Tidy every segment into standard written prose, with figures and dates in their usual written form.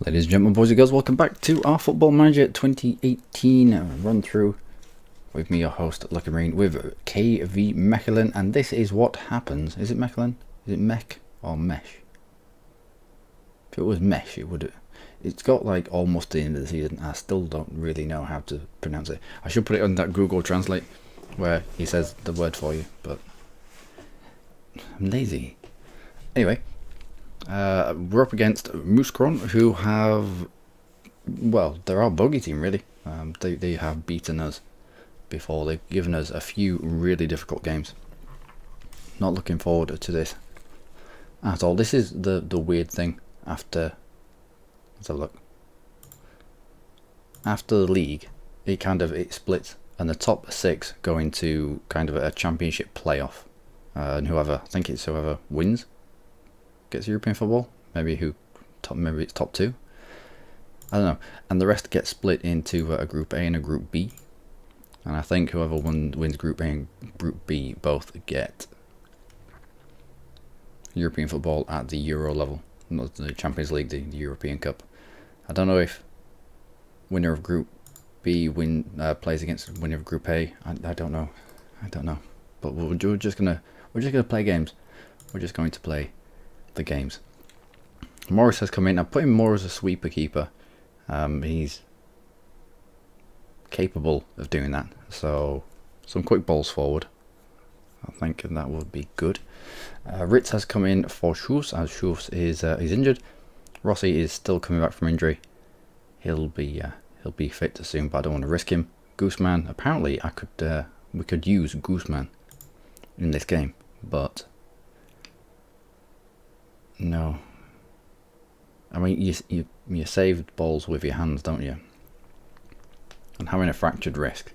Ladies and gentlemen, boys and girls, welcome back to our Football Manager 2018 run through with me, your host, Luckymarine, with KV Mechelen, and this is what happens. Is it Mechelen? Is it Mech or Mesh? If it was Mesh, it would. It's got like almost the end of the season. I still don't really know how to pronounce it. I should put it on that Google Translate where he says the word for you, but I'm lazy. Anyway. We're up against Mechelen, who have, well, they're our bogey team really. They have beaten us before. They've given us a few really difficult games. Not looking forward to this at all. This is the weird thing after, let's have a look. After the league, it splits, and the top 6 go into kind of a championship playoff, and whoever wins gets European football. Maybe it's top 2. I don't know. And the rest get split into a Group A and a Group B. And I think whoever wins Group A and Group B both get European football at the Euro level, not the Champions League, the European Cup. I don't know if winner of Group B plays against winner of Group A. I don't know. But we're just gonna play games. We're just going to play the games. Morris has come in. I put him more as a sweeper keeper. He's capable of doing that. So some quick balls forward, I think, and that would be good. Ritz has come in for Schulz, as Schulz is injured. Rossi is still coming back from injury. He'll be fit soon, but I don't want to risk him. Guzman, apparently we could use Guzman in this game, but no. I mean, you save balls with your hands, don't you? And having a fractured wrist,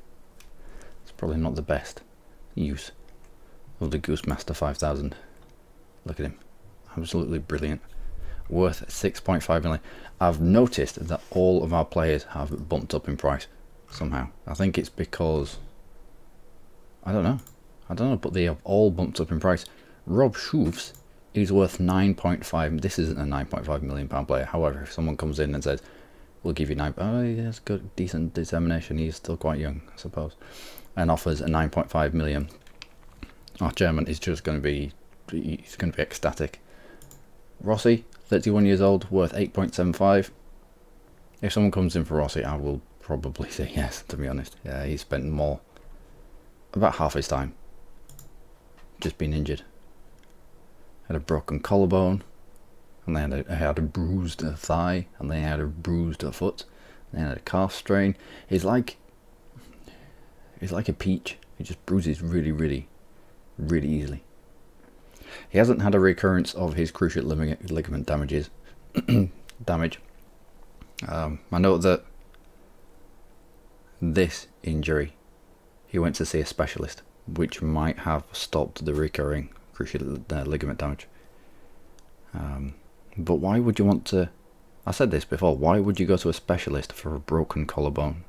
it's probably not the best use of the Goosemaster 5000. Look at him, absolutely brilliant. Worth 6.5 million. I've noticed that all of our players have bumped up in price somehow. I think it's because I don't know, but they have all bumped up in price. Rob Schulz is worth 9.5. This isn't a 9.5 million pound player. However, if someone comes in and says, "We'll give you 9," oh, he has good, decent determination. He's still quite young, I suppose, and offers a 9.5 million. Our German is just going to be, he's going to be ecstatic. Rossi, 31 years old, worth 8.75. If someone comes in for Rossi, I will probably say yes. To be honest, yeah, he spent about half his time just being injured. Had a broken collarbone, and they had a bruised thigh, and they had a bruised foot, and they had a calf strain. He's like a peach. He just bruises really, really, really easily. He hasn't had a recurrence of his cruciate ligament damage. I know that this injury, he went to see a specialist, which might have stopped the recurring cruciate ligament damage. But why would you want to? I said this before. Why would you go to a specialist for a broken collarbone?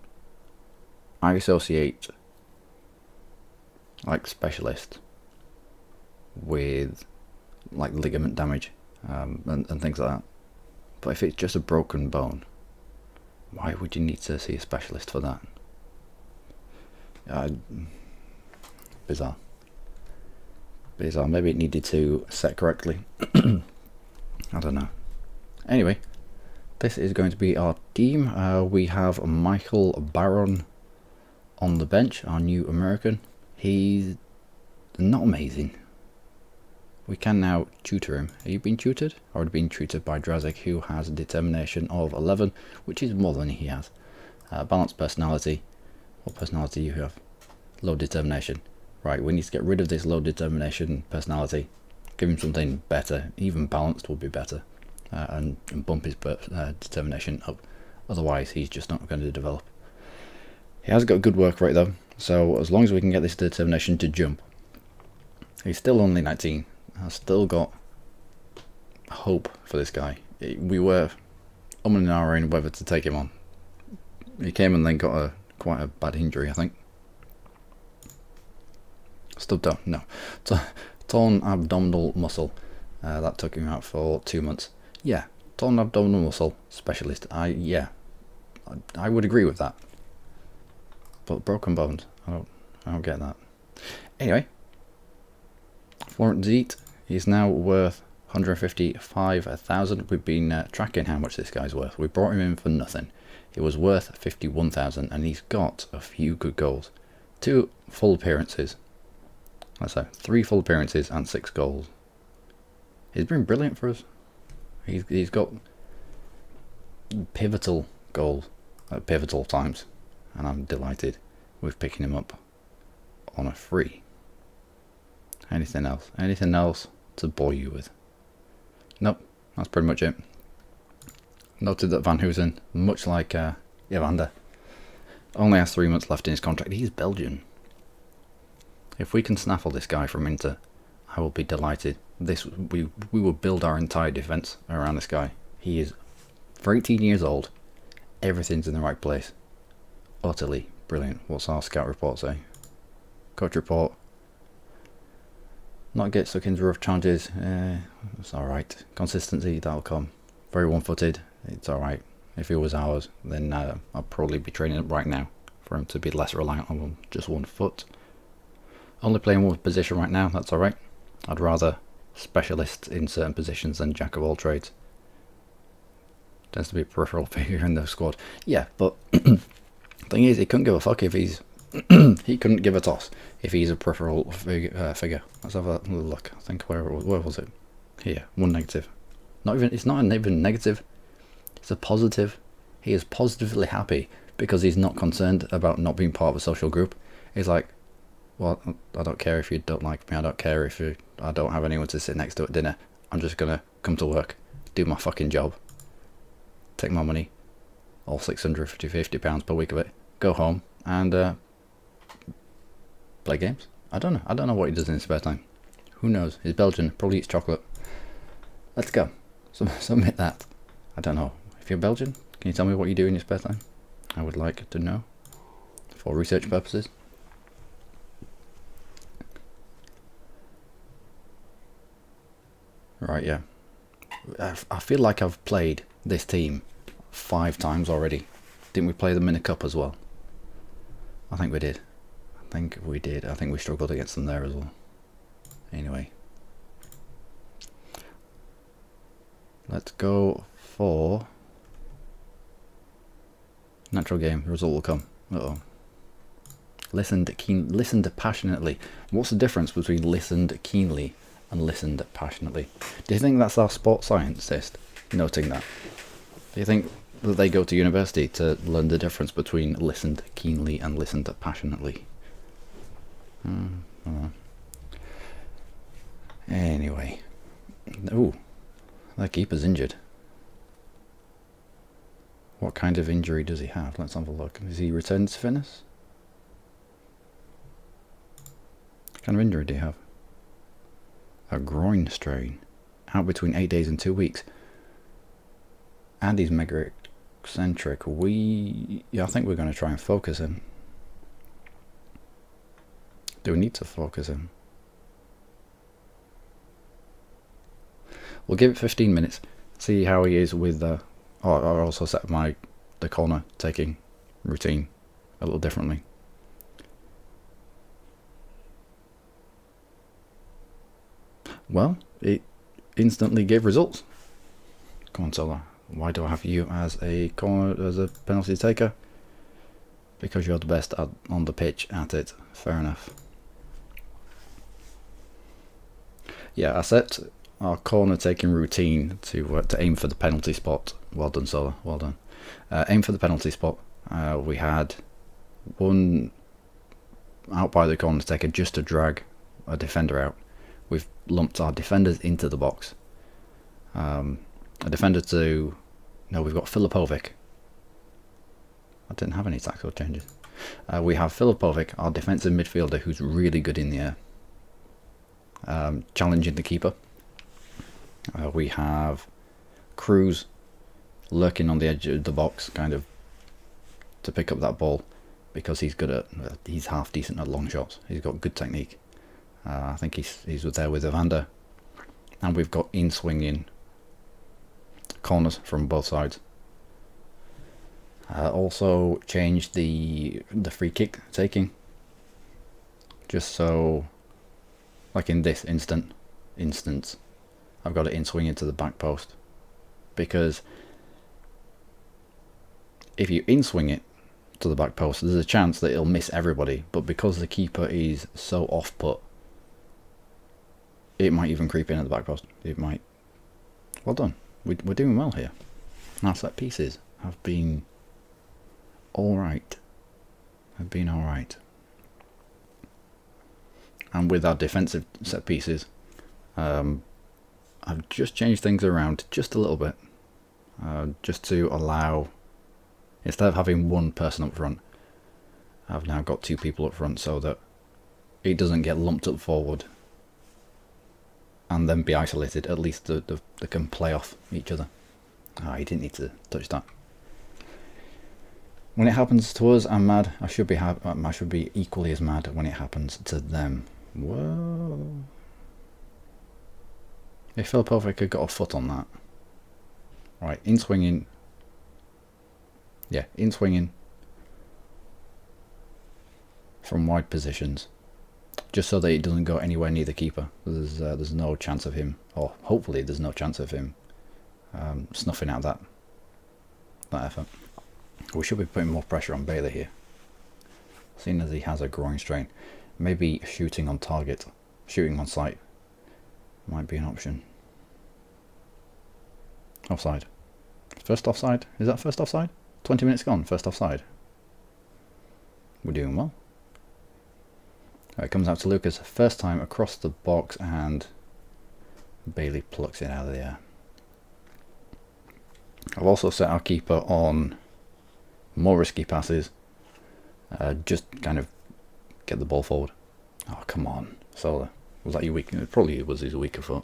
I associate like specialist with like ligament damage and things like that. But if it's just a broken bone, why would you need to see a specialist for that? Bizarre. Maybe it needed to set correctly. I don't know. Anyway, this is going to be our team. We have Michael Baron on the bench, our new American. He's not amazing. We can now tutor him. Have you been tutored? I would have been tutored by Drazik, who has a determination of 11, which is more than he has. Balanced personality. What personality do you have? Low determination. Right, we need to get rid of this low determination personality. Give him something better. Even balanced would be better. And bump his determination up. Otherwise, he's just not going to develop. He has got a good work rate though. So as long as we can get this determination to jump. He's still only 19. I've still got hope for this guy. We were umming and ahhing whether to take him on. He came and then got quite a bad injury, I think. Stubbed toe, no. Torn abdominal muscle. That took him out for 2 months. Yeah, torn abdominal muscle specialist. Yeah, I would agree with that. But broken bones, I don't get that. Anyway, Florent Zeet, he's now worth 155,000. We've been tracking how much this guy's worth. We brought him in for nothing. He was worth 51,000, and he's got a few good goals. 2 full appearances. That's 3 full appearances and 6 goals. He's been brilliant for us. He's got pivotal goals at pivotal times, and I'm delighted with picking him up on a free. Anything else? Anything else to bore you with? Nope, that's pretty much it. Noted that Van Hoosen, much like Evander, only has 3 months left in his contract. He's Belgian. If we can snaffle this guy from Inter, I will be delighted. We will build our entire defence around this guy. He is, for 18 years old, everything's in the right place. Utterly brilliant. What's our scout report say? Coach report. Not get stuck into rough challenges. It's alright. Consistency, that'll come. Very one-footed. It's alright. If he was ours, then I'd probably be training him right now for him to be less reliant on just 1 foot. Only playing 1 position right now, that's alright. I'd rather specialists in certain positions than jack of all trades. Tends to be a peripheral figure in the squad. Yeah, but thing is, he couldn't give a fuck if he's he couldn't give a toss if he's a peripheral figure. Let's have a look. I think where was it? Here, 1 negative. It's not even negative. It's a positive. He is positively happy because he's not concerned about not being part of a social group. He's like, well, I don't care if you don't like me. I don't care if I don't have anyone to sit next to at dinner. I'm just gonna come to work, do my fucking job, take my money, all £650 per week of it, go home and play games. I don't know what he does in his spare time. Who knows? He's Belgian, probably eats chocolate. Let's go. Submit that. I don't know. If you're Belgian, can you tell me what you do in your spare time? I would like to know for research purposes. Right, yeah. I feel like I've played this team 5 times already. Didn't we play them in a cup as well? I think we did. I think we struggled against them there as well. Anyway. Let's go for natural game. The result will come. Uh-oh. Listened passionately. What's the difference between listened keenly and listened passionately? Do you think that's our sports scientist noting that? Do you think that they go to university to learn the difference between listened keenly and listened passionately? Anyway. Ooh, that keeper's injured. What kind of injury does he have? Let's have a look. Is he returned to fitness? What kind of injury do you have? A groin strain. Out between 8 days and 2 weeks. And he's mega eccentric. Yeah, I think we're going to try and focus him. Do we need to focus him? We'll give it 15 minutes. See how he is with I also set the corner taking routine a little differently. Well, it instantly gave results. Come on, Solar. Why do I have you as a penalty taker? Because you're the best on the pitch at it. Fair enough. Yeah, I set our corner taking routine to aim for the penalty spot. Well done, Solar. Well done. Aim for the penalty spot. We had one out by the corner taker just to drag a defender out. We've lumped our defenders into the box. A defender to... No, we've got Filipovic. I didn't have any tactical changes. We have Filipovic, our defensive midfielder, who's really good in the air. Challenging the keeper. We have Cruz lurking on the edge of the box, kind of to pick up that ball, because he's good at... he's half decent at long shots. He's got good technique. I think he's there with Evander. And we've got in-swinging corners from both sides. Also changed the free kick taking, just so, like in this instance, I've got it in swinging to the back post, because if you in swing it to the back post, there's a chance that it'll miss everybody, but because the keeper is so off put, it might even creep in at the back post. It might. Well done. We're doing well here. Our set pieces have been alright. And with our defensive set pieces, I've just changed things around just a little bit, just to allow, instead of having one person up front, I've now got two people up front, so that it doesn't get lumped up forward and then be isolated. At least they can play off each other. You didn't need to touch that. When it happens to us, I'm mad. I should be equally as mad when it happens to them. Whoa! If Filipovic had got a foot on that. Right, in swinging. Yeah, in swinging from wide positions, just so that it doesn't go anywhere near the keeper. There's no chance of him, or hopefully there's no chance of him snuffing out that effort. We should be putting more pressure on Bailey here, seeing as he has a groin strain. Maybe shooting on target, shooting on sight might be an option. Offside. First offside? Is that first offside? 20 minutes gone, first offside. We're doing well. It comes out to Lucas, first time across the box, and Bailey plucks it out of the air. I've also set our keeper on more risky passes, just kind of get the ball forward. Oh, come on, Solar. Was that your weak? It probably was his weaker foot.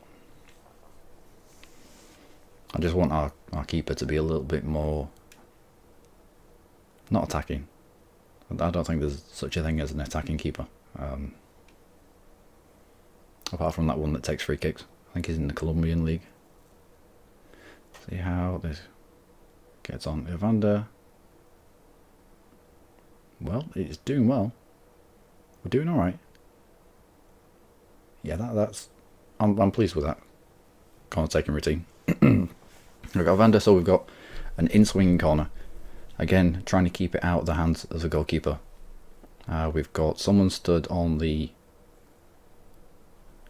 I just want our keeper to be a little bit more, not attacking. I don't think there's such a thing as an attacking keeper. Apart from that one that takes free kicks. I think he's in the Colombian league. See how this gets on. Evander. Well, it's doing well. We're doing alright. Yeah, that's I'm pleased with that corner taking routine. We've got Evander, so we've got an in-swinging corner. Again, trying to keep it out of the hands of the goalkeeper. We've got someone stood on the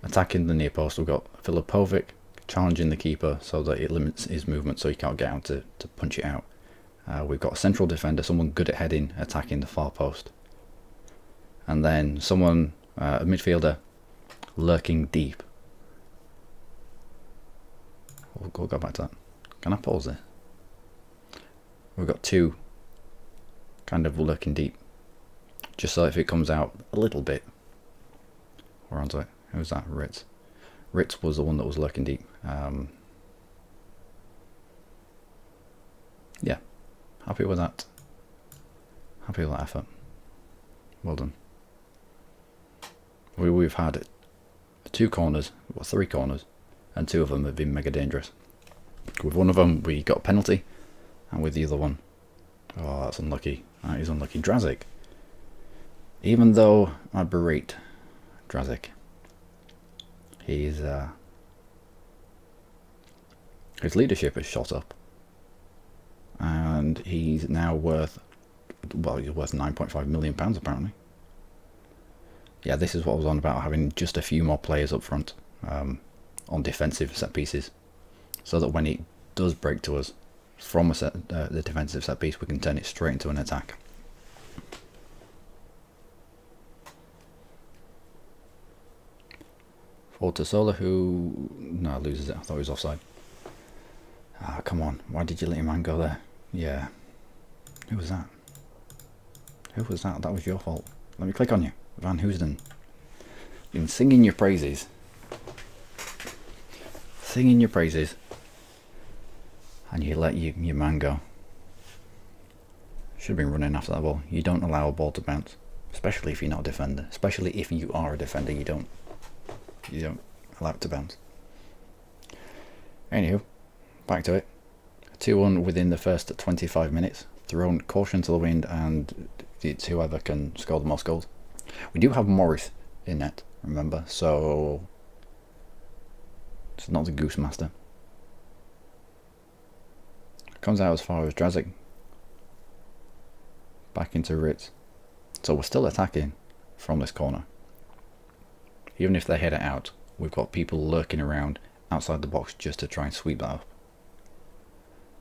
attacking the near post. We've got Filipovic challenging the keeper so that it limits his movement so he can't get out to punch it out. We've got a central defender, someone good at heading, attacking the far post. And then someone, a midfielder, lurking deep. We'll go back to that. Can I pause this? We've got two kind of lurking deep. Just so if it comes out a little bit. We're onto it. Who's that? Ritz. Ritz was the one that was lurking deep. Yeah. Happy with that. Happy with that effort. Well done. We've had two corners, well, three corners, and two of them have been mega dangerous. With one of them we got a penalty, and with the other one, oh, that's unlucky. That is unlucky. Drazic. Even though I berate Drazic, his leadership has shot up, and he's now worth, well, he's worth £9.5 million apparently. Yeah, this is what I was on about, having just a few more players up front on defensive set pieces, so that when it does break to us from the defensive set piece, we can turn it straight into an attack. Forward to Sola, who loses it. I thought he was offside. Ah, come on! Why did you let your man go there? Yeah. Who was that? Who was that? That was your fault. Let me click on you. Van Hoosden. You've been singing your praises. Singing your praises. And you let your man go. Should have been running after that ball. You don't allow a ball to bounce. Especially if you're not a defender. Especially if you are a defender, you don't allow it to bounce. Anywho, back to it. 2-1 within the first 25 minutes. Thrown caution to the wind, and it's whoever can score the most goals. We do have Morris in net, remember, so it's not the Goose Master. Comes out as far as Drazik. Back into Ritz. So we're still attacking from this corner. Even if they head it out, we've got people lurking around outside the box just to try and sweep that up.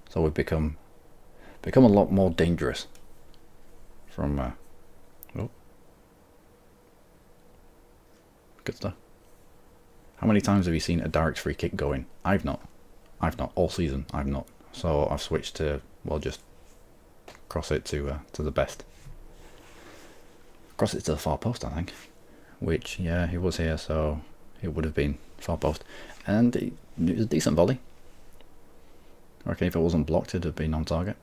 So we've become a lot more dangerous from good stuff. How many times have you seen a direct free kick go in? I've not all season. I've not. So I've switched to, well, just cross it to the best. Cross it to the far post, I think. Which, yeah, he was here, so it would have been far post. And it was a decent volley. I reckon if it wasn't blocked, it'd have been on target.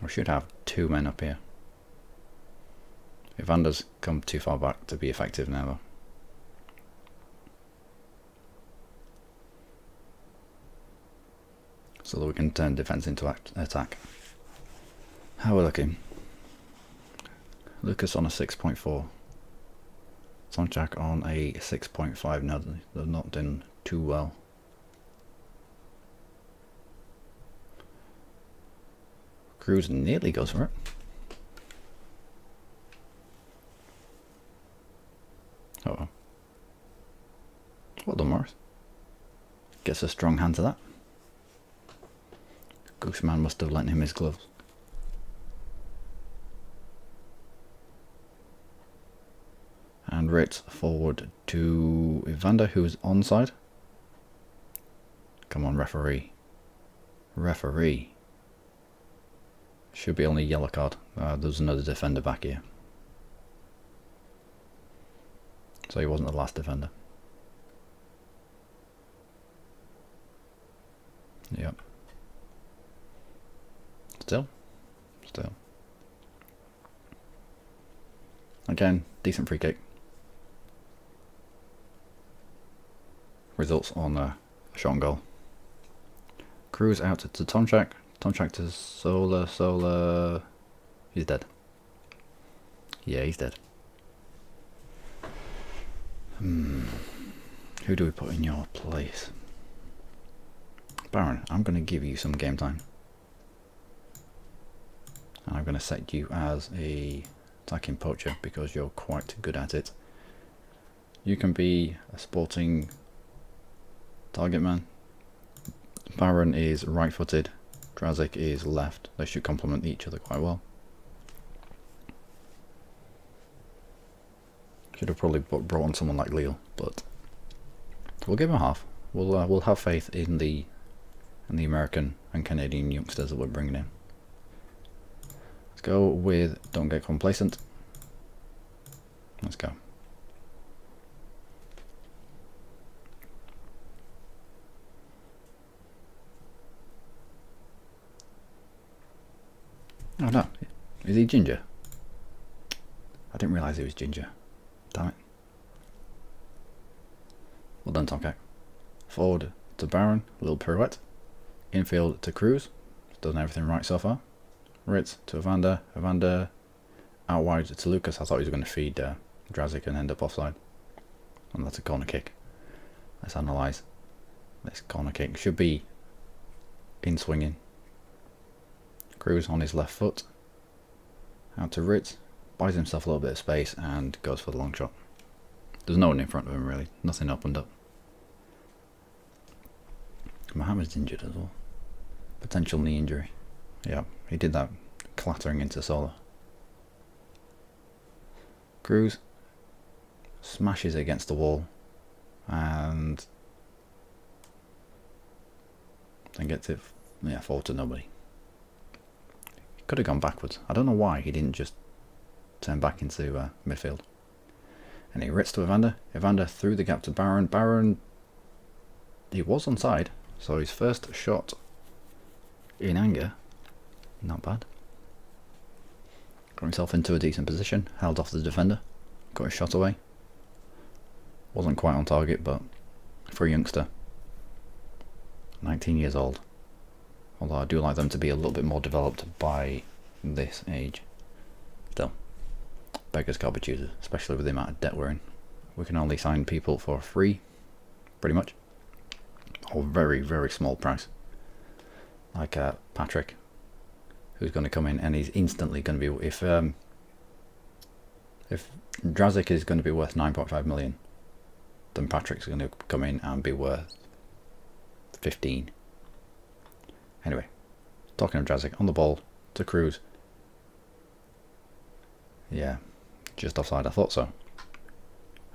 We should have 2 men up here. Evander's come too far back to be effective now, though. So that we can turn defence into attack. How are we looking? Lucas on a 6.4. Sonchak on a 6.5. No, they've not done too well. Cruz nearly goes for it. Uh-oh. Well done, Morris. Gets a strong hand to that. Gooseman must have lent him his gloves. And Ritz forward to Evander, who's onside. Come on, referee. Referee. Should be only a yellow card. There's another defender back here. So he wasn't the last defender. Yep. Still. Again, decent free kick. Results on a shot on goal. Cruz out to Tomchak. Tomchak to Sola. He's dead. Yeah, he's dead. Who do we put in your place? Baron, I'm going to give you some game time. And I'm going to set you as a attacking poacher because you're quite good at it. You can be a sporting target man. Baron is right-footed. Drazik is left. They should complement each other quite well. Should have probably brought on someone like Lille, but we'll give him half. We'll have faith in the American and Canadian youngsters that we're bringing in. Let's go with don't get complacent. Let's go. Oh no, is he ginger? I didn't realise he was ginger. Damn it. Well done, Tomcat. Forward to Baron, a little pirouette. Infield to Cruz. Done everything right so far. Ritz to Evander. Evander out wide to Lucas. I thought he was going to feed Drazik and end up offside. And that's a corner kick. Let's analyse. This corner kick should be in swinging. Cruz on his left foot. Out to Ritz. Buys himself a little bit of space and goes for the long shot. There's no one in front of him really. Nothing opened up. Mohammed's injured as well. Potential knee injury. Yeah, he did that clattering into Sola. Cruz smashes it against the wall and then gets it forward to nobody. He could have gone backwards. I don't know why he didn't just turn back into midfield. And he Ritz to Evander. Evander through the gap to Baron. Baron, he was onside, so his first shot in anger, not bad. Got himself into a decent position, held off the defender, got his shot away. Wasn't quite on target, but for a youngster, 19 years old. Although I do like them to be a little bit more developed by this age. Still, beggars can't be choosers, especially with the amount of debt we're in. We can only sign people for free, pretty much, or very, very small price. Like Patrick, who's going to come in and he's instantly going to be, if Drazik is going to be worth 9.5 million, then Patrick's going to come in and be worth 15. Anyway, talking of Drazik, on the ball to Cruz. Yeah, just offside. I thought so.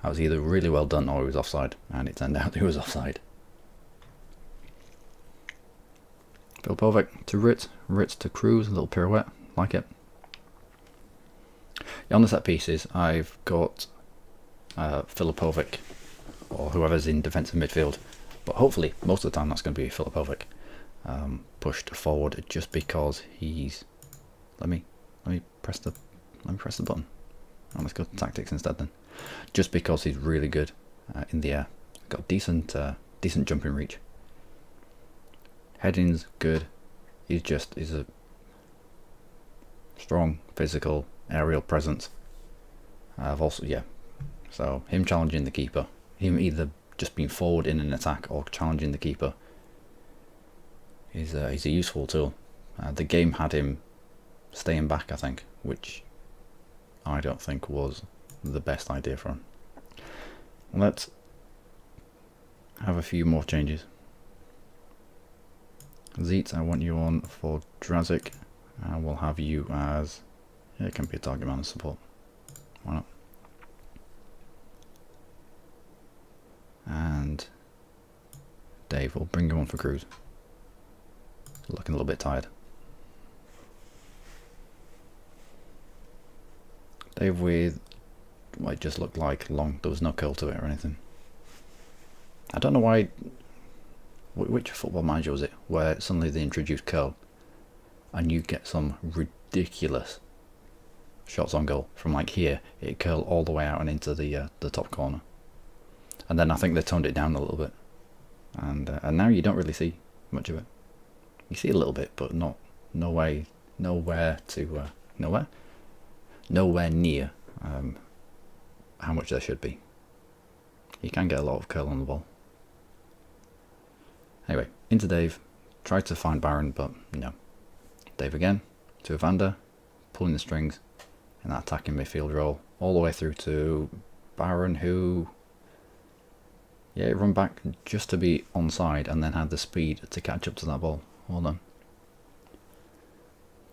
That was either really well done or he was offside, and it turned out he was offside. Filipovic to Ritz, Ritz to Cruz, a little pirouette, like it. Yeah, on the set pieces, I've got Filipovic, or whoever's in defensive midfield, but hopefully most of the time that's going to be Filipovic, pushed forward just because he's. Let me press the button. Oh, let's go to tactics instead then. Just because he's really good in the air, got decent jumping reach. Heading's good. He's a strong physical aerial presence. I've also so him challenging the keeper, him either just being forward in an attack or challenging the keeper, he's a useful tool. The game had him staying back, I think, which I don't think was the best idea for him. Let's have a few more changes. Zeet, I want you on for Drazik. I will have you as, it can be a target man and support. Why not? And Dave, will bring you on for Cruz. Looking a little bit tired. Dave with what it just looked like long, there was no curl to it or anything. I don't know why, which football manager was it, where suddenly they introduced curl and you get some ridiculous shots on goal from like here, it curl all the way out and into the top corner. And then I think they toned it down a little bit, and now you don't really see much of it. You see a little bit, but nowhere near how much there should be. You can get a lot of curl on the ball. Anyway, into Dave, tried to find Byron, but no. Dave again, to Evander, pulling the strings in that attacking midfield role, all the way through to Byron, who run back just to be onside and then had the speed to catch up to that ball. Well done.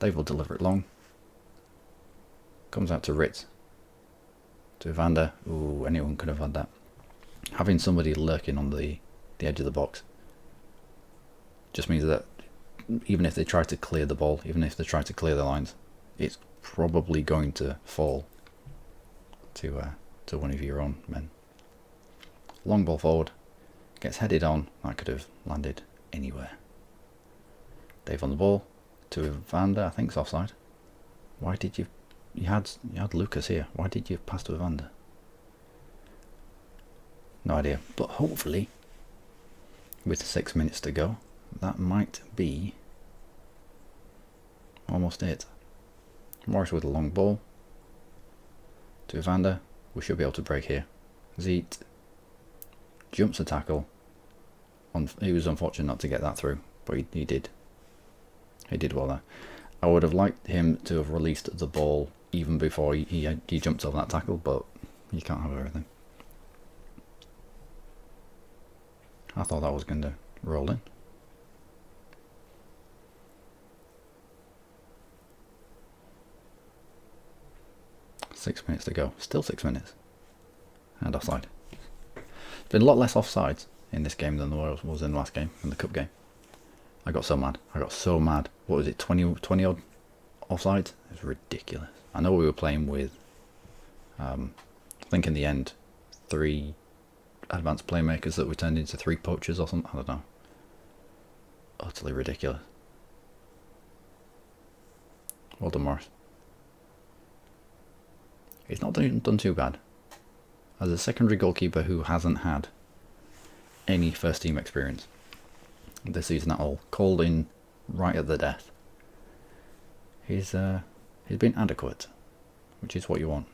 Dave will deliver it long. Comes out to Ritz. To Evander. Ooh, anyone could have had that. Having somebody lurking on the edge of the box just means that even if they try to clear the ball, even if they try to clear the lines, it's probably going to fall to one of your own men. Long ball forward, gets headed on. That could have landed anywhere. Dave on the ball to Evander. I think it's offside. Why did you had Lucas here? Why did you pass to Evander? No idea. But hopefully, with 6 minutes to go, that might be almost it. Morris with a long ball to Evander. We should be able to break here. Zeet jumps a tackle. He was unfortunate not to get that through, but he did. He did well there. I would have liked him to have released the ball even before he jumped over that tackle, but you can't have everything. I thought that was going to roll in. Six minutes to go. Still 6 minutes. And offside. There's been a lot less offsides in this game than there was in the last game, in the cup game. I got so mad. What was it, 20 odd offsides? It was ridiculous. I know we were playing with, I think in the end, 3 advanced playmakers that we turned into 3 poachers or something. I don't know. Utterly ridiculous. Well done, Morris. He's not done too bad. As a secondary goalkeeper who hasn't had any first team experience, this season at all. Called in right at the death. He's been adequate, which is what you want.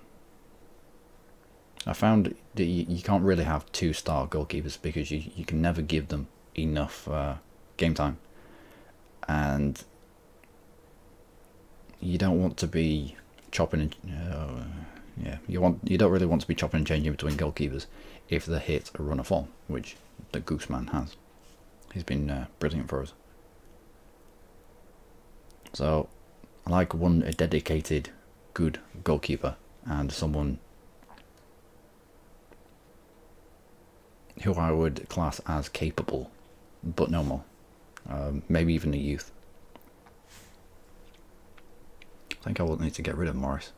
I found that you can't really have 2-star goalkeepers because you can never give them enough game time, and you don't want to be chopping and you don't really want to be chopping and changing between goalkeepers if they hit a run of form, which the Gooseman has. He's been brilliant for us. So I like a dedicated good goalkeeper and someone who I would class as capable, but no more. Maybe even a youth. I think I will need to get rid of Morris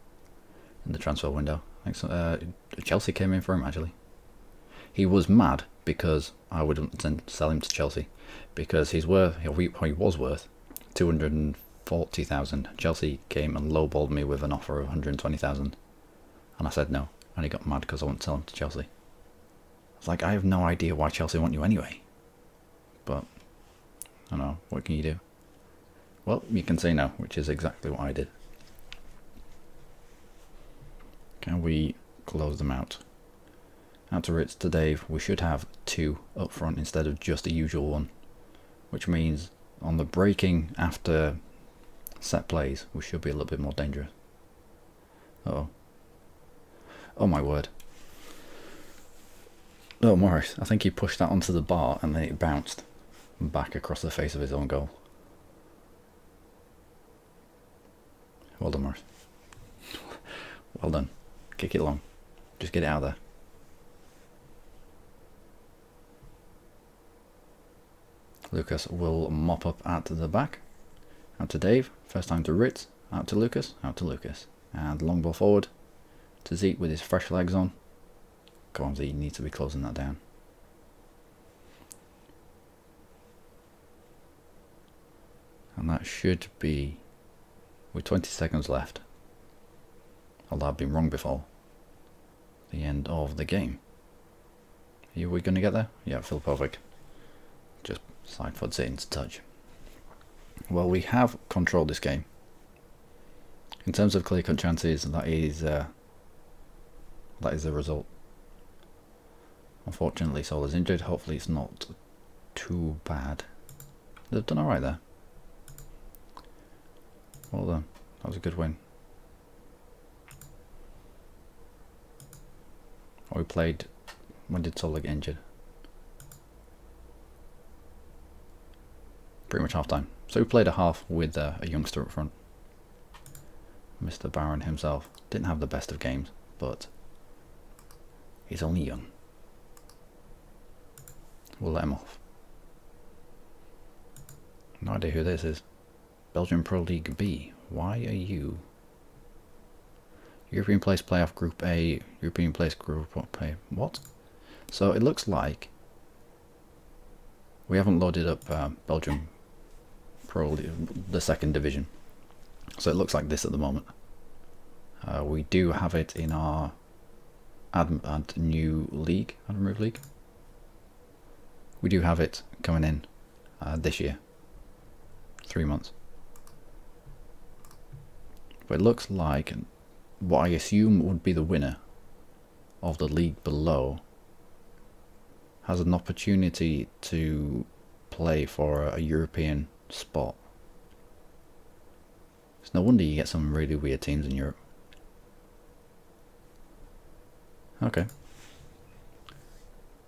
in the transfer window. I think so, Chelsea came in for him actually. He was mad because I wouldn't sell him to Chelsea because he was worth 240,000. Chelsea came and lowballed me with an offer of 120,000, and I said no, and he got mad because I wouldn't sell him to Chelsea. It's like, I have no idea why Chelsea want you anyway. But I don't know, what can you do? Well, you can say no, which is exactly what I did. Can we close them out? Out to Ritz to Dave, we should have 2 up front instead of just the usual one, which means on the breaking after set plays we should be a little bit more dangerous. Uh-oh. Oh my word. Oh, Morris, I think he pushed that onto the bar and then it bounced back across the face of his own goal. Well done, Morris. Well done. Kick it long. Just get it out there. Lucas will mop up out to the back. Out to Dave. First time to Ritz. Out to Lucas. Out to Lucas. And long ball forward to Zeke with his fresh legs on. Go on, Zeke, you need to be closing that down. And that should be, with 20 seconds left, although I've been wrong before, the end of the game. Are we going to get there? Yeah, Filipovic just side foots it into touch. Well, we have controlled this game. In terms of clear-cut chances, that is the result. Unfortunately, Sola's injured. Hopefully it's not too bad. They've done alright there. Well done. That was a good win. We played... When did Sola get injured? Pretty much half time. So we played a half with a youngster up front. Mr. Barron himself. Didn't have the best of games, but he's only young. We'll let him off. No idea who this is. Belgian Pro League B. Why are you? European Place Playoff Group A. European Place Group A. What? So it looks like we haven't loaded up Belgium Pro League, the second division. So it looks like this at the moment. We do have it in our add new league, add remove league. We do have it coming in this year. 3 months. But it looks like what I assume would be the winner of the league below has an opportunity to play for a European spot. It's no wonder you get some really weird teams in Europe. Okay.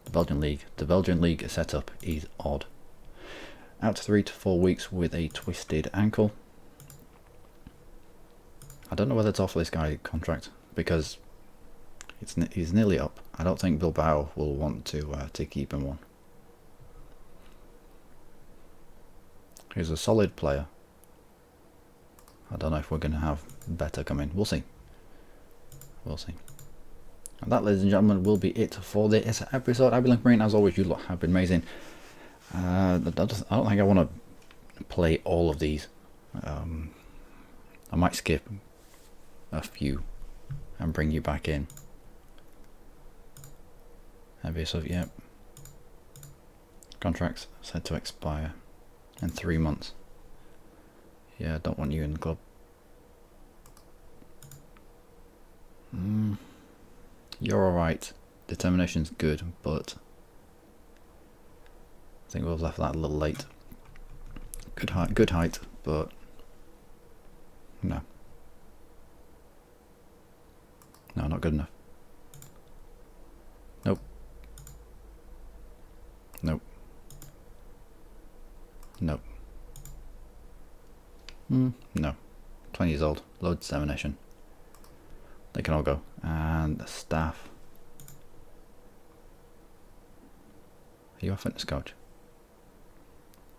The Belgian League setup is odd. Out 3 to 4 weeks with a twisted ankle. I don't know whether to offer this guy a contract because he's nearly up. I don't think Bilbao will want to keep him on. He's a solid player. I don't know if we're going to have better come in. We'll see. We'll see. And that, ladies and gentlemen, will be it for this episode. I've been Luckymarine. As always, you lot have been amazing. I don't think I want to play all of these. I might skip a few and bring you back in. Maybe so, yeah. Contracts said to expire in 3 months. Yeah, I don't want you in the club. You're alright. Determination's good, but I think we've left that a little late. Good height, but no. No, not good enough. Nope. Nope. Nope. No. 20 years old. Low determination. They can all go. And the staff. Are you a fitness coach?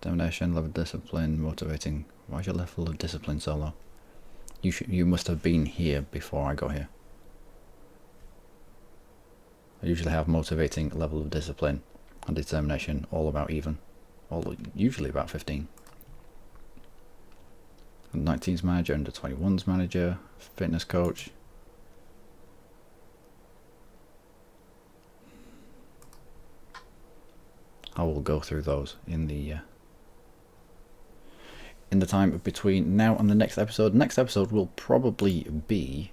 Determination, level of discipline, motivating. Why is your level of discipline so low? You must have been here before I got here. I usually have motivating, level of discipline and determination all about even. Usually about 15. Under 19s manager, under 21s manager, fitness coach. I will go through those in the time between now and the next episode. Next episode will probably be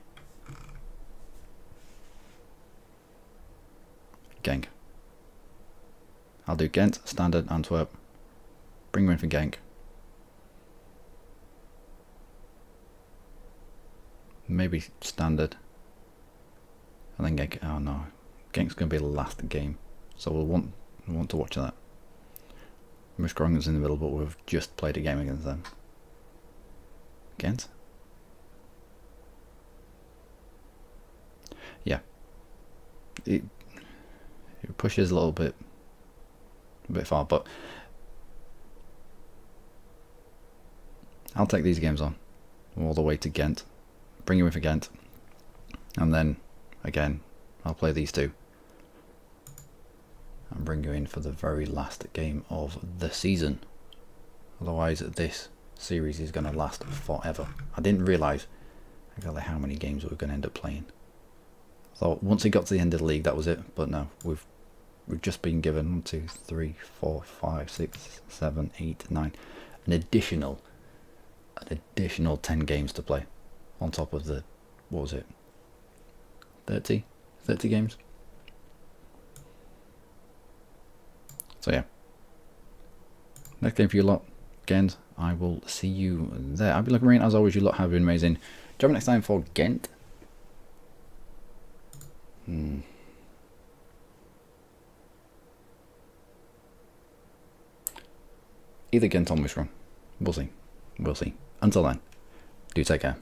Genk. I'll do Ghent, Standard, Antwerp. Bring him in for Genk. Maybe Standard. And then Genk. Oh no. Genk's going to be the last game. So we'll want to watch that. Mechelen in the middle, but we've just played a game against them. Ghent? Yeah. It pushes a little bit far, but I'll take these games on all the way to Ghent, bring you in for Ghent, and then again I'll play these two and bring you in for the very last game of the season. Otherwise this series is going to last forever. I didn't realise exactly how many games we were going to end up playing. So once it got to the end of the league, that was it. But no, we've just been given 1, 2, 3, 4, 5, 6, 7, 8, 9, an additional 10 games to play on top of the, what was it, 30 games. So yeah, next game for you lot. Ghent, I will see you there. I've been Luckymarine. As always, you lot have been amazing. Join me next time for Ghent. Either Ghent or Mechelen. We'll see. Until then, do take care.